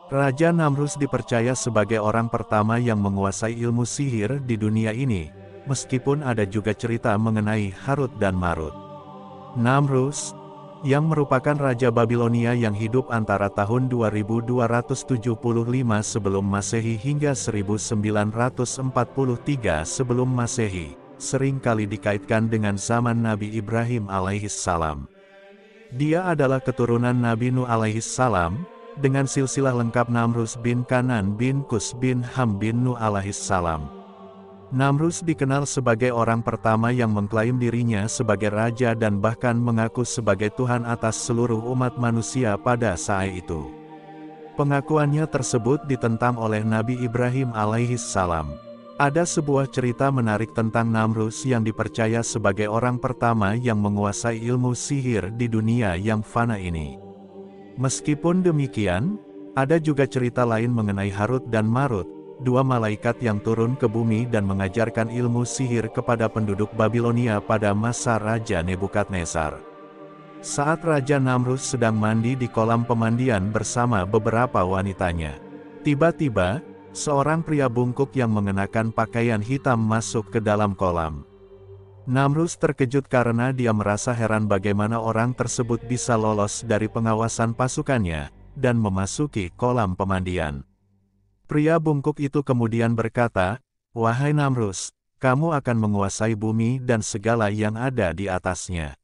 Raja Namrus dipercaya sebagai orang pertama yang menguasai ilmu sihir di dunia ini, meskipun ada juga cerita mengenai Harut dan Marut. Namrus, yang merupakan Raja Babilonia yang hidup antara tahun 2275 sebelum Masehi hingga 1943 sebelum Masehi, sering kali dikaitkan dengan zaman Nabi Ibrahim alaihissalam. Dia adalah keturunan Nabi Nuh alaihissalam, dengan silsilah lengkap Namrus bin Kanan bin Kus bin Ham bin Nuh alaihissalam. Namrus dikenal sebagai orang pertama yang mengklaim dirinya sebagai raja dan bahkan mengaku sebagai Tuhan atas seluruh umat manusia pada saat itu. Pengakuannya tersebut ditentang oleh Nabi Ibrahim alaihissalam. Ada sebuah cerita menarik tentang Namrus yang dipercaya sebagai orang pertama yang menguasai ilmu sihir di dunia yang fana ini. Meskipun demikian, ada juga cerita lain mengenai Harut dan Marut, dua malaikat yang turun ke bumi dan mengajarkan ilmu sihir kepada penduduk Babilonia pada masa Raja Nebukadnezar. Saat Raja Namrus sedang mandi di kolam pemandian bersama beberapa wanitanya, tiba-tiba, seorang pria bungkuk yang mengenakan pakaian hitam masuk ke dalam kolam. Namrus terkejut karena dia merasa heran bagaimana orang tersebut bisa lolos dari pengawasan pasukannya, dan memasuki kolam pemandian. Pria bungkuk itu kemudian berkata, "Wahai Namrus, kamu akan menguasai bumi dan segala yang ada di atasnya."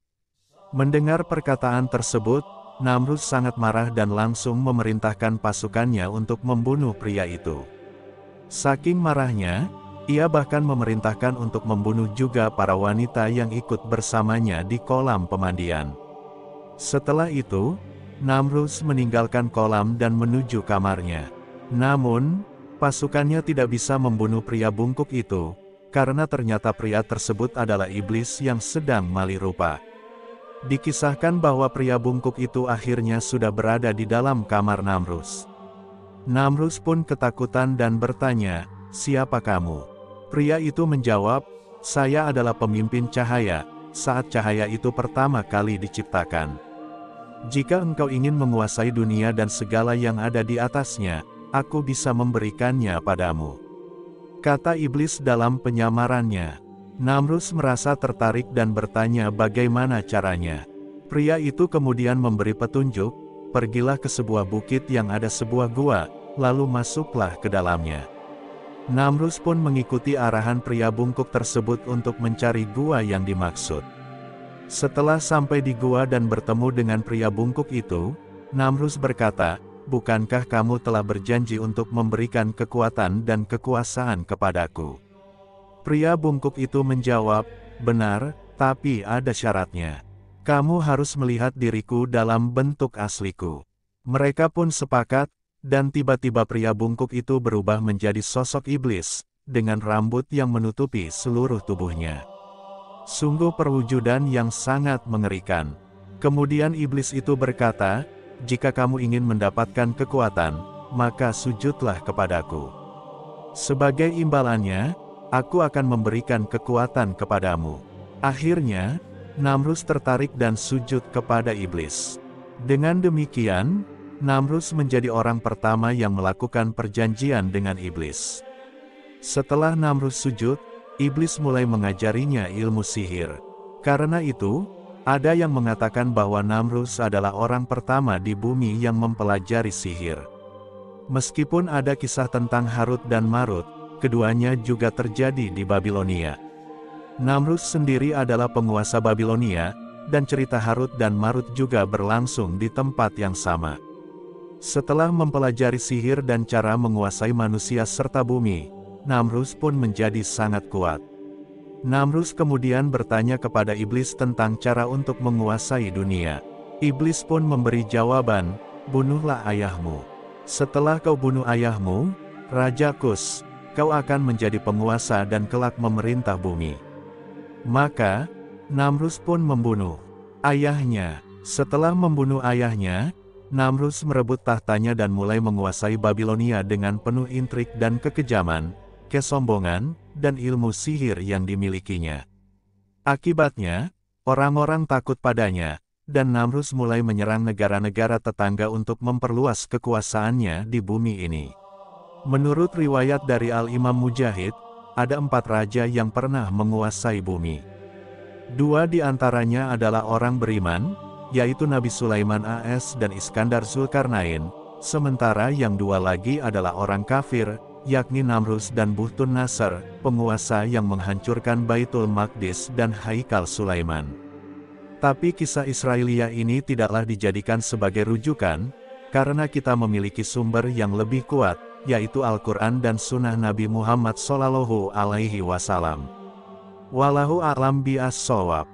Mendengar perkataan tersebut, Namrus sangat marah dan langsung memerintahkan pasukannya untuk membunuh pria itu. Saking marahnya, ia bahkan memerintahkan untuk membunuh juga para wanita yang ikut bersamanya di kolam pemandian. Setelah itu, Namrus meninggalkan kolam dan menuju kamarnya. Namun, pasukannya tidak bisa membunuh pria bungkuk itu, karena ternyata pria tersebut adalah iblis yang sedang malih rupa. Dikisahkan bahwa pria bungkuk itu akhirnya sudah berada di dalam kamar Namrus. Namrus pun ketakutan dan bertanya, "Siapa kamu?" Pria itu menjawab, "Saya adalah pemimpin cahaya, saat cahaya itu pertama kali diciptakan. Jika engkau ingin menguasai dunia dan segala yang ada di atasnya, aku bisa memberikannya padamu," kata iblis dalam penyamarannya. Namrus merasa tertarik dan bertanya bagaimana caranya. Pria itu kemudian memberi petunjuk, "Pergilah ke sebuah bukit yang ada sebuah gua, lalu masuklah ke dalamnya." Namrus pun mengikuti arahan pria bungkuk tersebut untuk mencari gua yang dimaksud. Setelah sampai di gua dan bertemu dengan pria bungkuk itu, Namrus berkata, "Bukankah kamu telah berjanji untuk memberikan kekuatan dan kekuasaan kepadaku?" Pria bungkuk itu menjawab, "Benar, tapi ada syaratnya. Kamu harus melihat diriku dalam bentuk asliku." Mereka pun sepakat, dan tiba-tiba pria bungkuk itu berubah menjadi sosok iblis, dengan rambut yang menutupi seluruh tubuhnya. Sungguh perwujudan yang sangat mengerikan. Kemudian iblis itu berkata, "Jika kamu ingin mendapatkan kekuatan, maka sujudlah kepadaku. Sebagai imbalannya, aku akan memberikan kekuatan kepadamu." Akhirnya, Namrus tertarik dan sujud kepada iblis. Dengan demikian, Namrus menjadi orang pertama yang melakukan perjanjian dengan iblis. Setelah Namrus sujud, iblis mulai mengajarinya ilmu sihir. Karena itu, ada yang mengatakan bahwa Namrus adalah orang pertama di bumi yang mempelajari sihir. Meskipun ada kisah tentang Harut dan Marut, keduanya juga terjadi di Babilonia. Namrus sendiri adalah penguasa Babilonia, dan cerita Harut dan Marut juga berlangsung di tempat yang sama. Setelah mempelajari sihir dan cara menguasai manusia serta bumi, Namrus pun menjadi sangat kuat. Namrus kemudian bertanya kepada iblis tentang cara untuk menguasai dunia. Iblis pun memberi jawaban, "Bunuhlah ayahmu. Setelah kau bunuh ayahmu, Raja Kus, kau akan menjadi penguasa dan kelak memerintah bumi." Maka, Namrus pun membunuh ayahnya. Setelah membunuh ayahnya, Namrus merebut tahtanya dan mulai menguasai Babilonia dengan penuh intrik dan kekejaman, kesombongan, dan ilmu sihir yang dimilikinya. Akibatnya, orang-orang takut padanya, dan Namrus mulai menyerang negara-negara tetangga untuk memperluas kekuasaannya di bumi ini. Menurut riwayat dari Al-Imam Mujahid, ada 4 raja yang pernah menguasai bumi. 2 di antaranya adalah orang beriman, yaitu Nabi Sulaiman AS dan Iskandar Zulkarnain, sementara yang 2 lagi adalah orang kafir, yakni Namrus dan Buhtun Nasr, penguasa yang menghancurkan Baitul Maqdis dan Haikal Sulaiman. Tapi kisah Israiliyah ini tidaklah dijadikan sebagai rujukan, karena kita memiliki sumber yang lebih kuat, yaitu Al-Quran dan Sunnah Nabi Muhammad SAW. Wallahu a'lam bi'as-shawab.